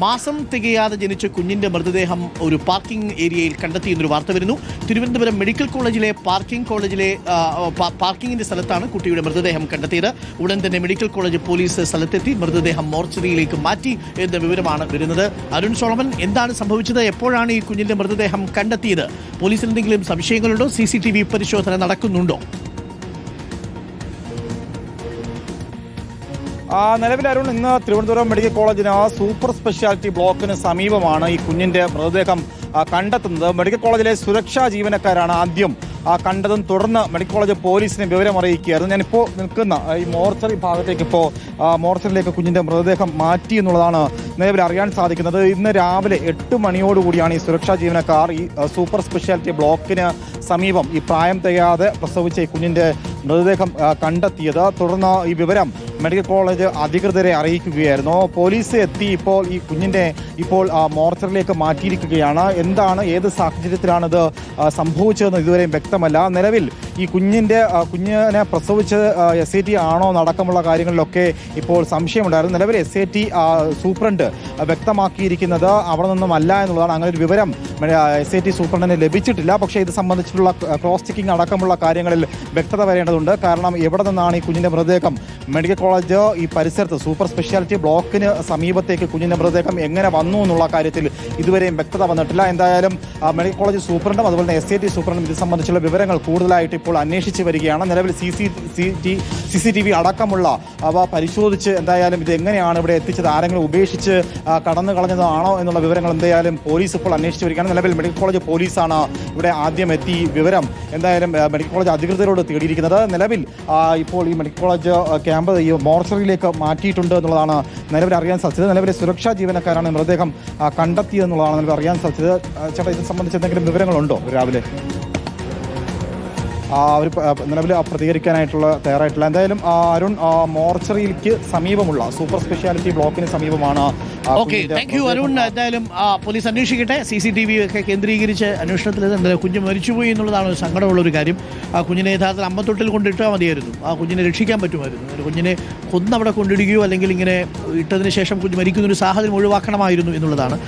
മാസം തികയാതെ ജനിച്ച കുഞ്ഞിന്റെ മൃതദേഹം ഒരു പാർക്കിംഗ് ഏരിയയിൽ കണ്ടെത്തിയെന്നൊരു വാർത്ത വരുന്നു. തിരുവനന്തപുരം മെഡിക്കൽ കോളേജിലെ പാർക്കിംഗിന്റെ സ്ഥലത്താണ് കുട്ടിയുടെ മൃതദേഹം കണ്ടെത്തിയത്. ഉടൻ തന്നെ മെഡിക്കൽ കോളേജ് പോലീസ് സ്ഥലത്തെത്തി മൃതദേഹം മോർച്ചറിയിലേക്ക് മാറ്റി എന്ന വിവരമാണ് വരുന്നത്. അരുൺ സോളമൻ, എന്താണ് സംഭവിച്ചത്? എപ്പോഴാണ് ഈ കുഞ്ഞിന്റെ മൃതദേഹം കണ്ടെത്തിയത്? പോലീസിന് എന്തെങ്കിലും സംശയങ്ങളുണ്ടോ? CCTV പരിശോധന നടക്കുന്നുണ്ടോ? നിലവിൽ അരുൺ, ഇന്ന് തിരുവനന്തപുരം മെഡിക്കൽ കോളേജിന് സൂപ്പർ സ്പെഷ്യാലിറ്റി ബ്ലോക്കിന് സമീപമാണ് ഈ കുഞ്ഞിന്റെ മൃതദേഹം കണ്ടെത്തുന്നത്. മെഡിക്കൽ കോളേജിലെ സുരക്ഷാ ജീവനക്കാരാണ് ആദ്യം കണ്ടതും തുടർന്ന് മെഡിക്കൽ കോളേജ് പോലീസിനെ വിവരം അറിയിക്കുകയായിരുന്നു. ഞാനിപ്പോൾ നിൽക്കുന്ന ഈ മോർച്ചറി ഭാഗത്തേക്ക് മോർച്ചറിയിലേക്ക് കുഞ്ഞിന്റെ മൃതദേഹം മാറ്റി എന്നുള്ളതാണ് നിലവിൽ അറിയാൻ സാധിക്കുന്നത്. ഇന്ന് രാവിലെ 8 മണിയോടുകൂടിയാണ് ഈ സുരക്ഷാ ജീവനക്കാർ ഈ സൂപ്പർ സ്പെഷ്യാലിറ്റി ബ്ലോക്കിന് സമീപം ഈ പ്രായം തികയാതെ പ്രസവിച്ച ഈ കുഞ്ഞിന്റെ മൃതദേഹം കണ്ടെത്തിയത്. തുടർന്ന് ഈ വിവരം മെഡിക്കൽ കോളേജ് അധികൃതരെ അറിയിക്കുകയായിരുന്നു. പോലീസ് എത്തി ഇപ്പോൾ ഈ കുഞ്ഞിന്റെ മോർച്ചറിയിലേക്ക് മാറ്റിയിരിക്കുകയാണ്. എന്താണ്, ഏത് സാഹചര്യത്തിലാണിത് സംഭവിച്ചതെന്ന് ഇതുവരെയും വ്യക്തമല്ല. നിലവിൽ ഈ കുഞ്ഞിനെ പ്രസവിച്ചത് SAT ആണോ എന്നടക്കമുള്ള കാര്യങ്ങളിലൊക്കെ ഇപ്പോൾ സംശയമുണ്ടായിരുന്നു. നിലവിൽ SAT സൂപ്രണ്ട് വ്യക്തമാക്കിയിരിക്കുന്നത് അവിടെ നിന്നുമല്ല എന്നുള്ളതാണ്. അങ്ങനെ ഒരു വിവരം SAT സൂപ്രണ്ടിന് ലഭിച്ചിട്ടില്ല. പക്ഷേ ഇത് സംബന്ധിച്ചിട്ടുള്ള ക്രോസ് ചെക്കിംഗ് അടക്കമുള്ള കാര്യങ്ങളിൽ വ്യക്തത വരേണ്ടതുണ്ട്. കാരണം എവിടെ നിന്നാണ് ഈ കുഞ്ഞിന്റെ മൃതദേഹം മെഡിക്കൽ കോളേജ് ഈ പരിസരത്ത് സൂപ്പർ സ്പെഷ്യാലിറ്റി ബ്ലോക്കിന് സമീപത്തേക്ക് കുഞ്ഞിന്റെ മൃതദേഹം എങ്ങനെ വന്നു എന്നുള്ള കാര്യത്തിൽ ഇതുവരെയും വ്യക്തത വന്നിട്ടില്ല. എന്തായാലും മെഡിക്കൽ കോളേജ് സൂപ്രണ്ടും അതുപോലെ തന്നെ SAT സൂപ്രണ്ടും ഇത് സംബന്ധിച്ചുള്ള വിവരങ്ങൾ കൂടുതലായിട്ട് ഇപ്പോൾ അന്വേഷിച്ച് വരികയാണ്. നിലവിൽ CCTV അടക്കമുള്ള അവ പരിശോധിച്ച് എന്തായാലും ഇത് എങ്ങനെയാണ് ഇവിടെ എത്തിച്ചത്, ആരെങ്കിലും ഉപേക്ഷിച്ച് കടന്നു കളഞ്ഞതാണോ എന്നുള്ള വിവരങ്ങൾ എന്തായാലും പോലീസ് ഇപ്പോൾ അന്വേഷിച്ച് വരികയാണ്. നിലവിൽ മെഡിക്കൽ കോളേജ് പോലീസാണ് ഇവിടെ ആദ്യം എത്തി വിവരം എന്തായാലും മെഡിക്കൽ കോളേജ് അധികൃതരോട് തേടിയിരിക്കുന്നത്. നിലവിൽ ഇപ്പോൾ ഈ മെഡിക്കൽ കോളേജ് ക്യാമ്പ് ഈ മോർച്ചറിയിലേക്ക് മാറ്റിയിട്ടുണ്ട് എന്നുള്ളതാണ് നിലവിൽ അറിയാൻ സാധിച്ചത്. നിലവിലെ സുരക്ഷാ ജീവനക്കാരാണ് മൃതദേഹം കണ്ടെത്തിയതെന്നുള്ളതാണ് നിലവിൽ അറിയാൻ സാധിച്ചത്. ചേട്ടാ, ഇത് സംബന്ധിച്ച് എന്തെങ്കിലും വിവരങ്ങളുണ്ടോ രാവിലെ? അവർ നിലവിൽ പ്രതികരിക്കാനായിട്ടുള്ള തയ്യാറായിട്ടില്ല. എന്തായാലും അരുൺ, മോർച്ചറിയിലേക്ക് സമീപമുള്ള സൂപ്പർ സ്പെഷ്യാലിറ്റി ബ്ലോക്കിന് സമീപമാണ്. Thank you Arun. എന്തായാലും പോലീസ് അന്വേഷിക്കട്ടെ. CCTV ഒക്കെ കേന്ദ്രീകരിച്ച് അന്വേഷണത്തിൽ കുഞ്ഞ് മരിച്ചുപോയി എന്നുള്ളതാണ് ഒരു സങ്കടമുള്ളൊരു കാര്യം. ആ കുഞ്ഞിനെ യഥാർത്ഥത്തിൽ അമ്പത്തൊട്ടിൽ കൊണ്ടിട്ടാൽ മതിയായിരുന്നു. ആ കുഞ്ഞിനെ രക്ഷിക്കാൻ പറ്റുമായിരുന്നു. ഒരു കുഞ്ഞിനെ കൊന്നവിടെ കൊണ്ടിടുകയോ അല്ലെങ്കിൽ ഇങ്ങനെ ഇട്ടതിന് ശേഷം കുഞ്ഞ് മരിക്കുന്നൊരു സാഹചര്യം ഒഴിവാക്കണമായിരുന്നു എന്നുള്ളതാണ്.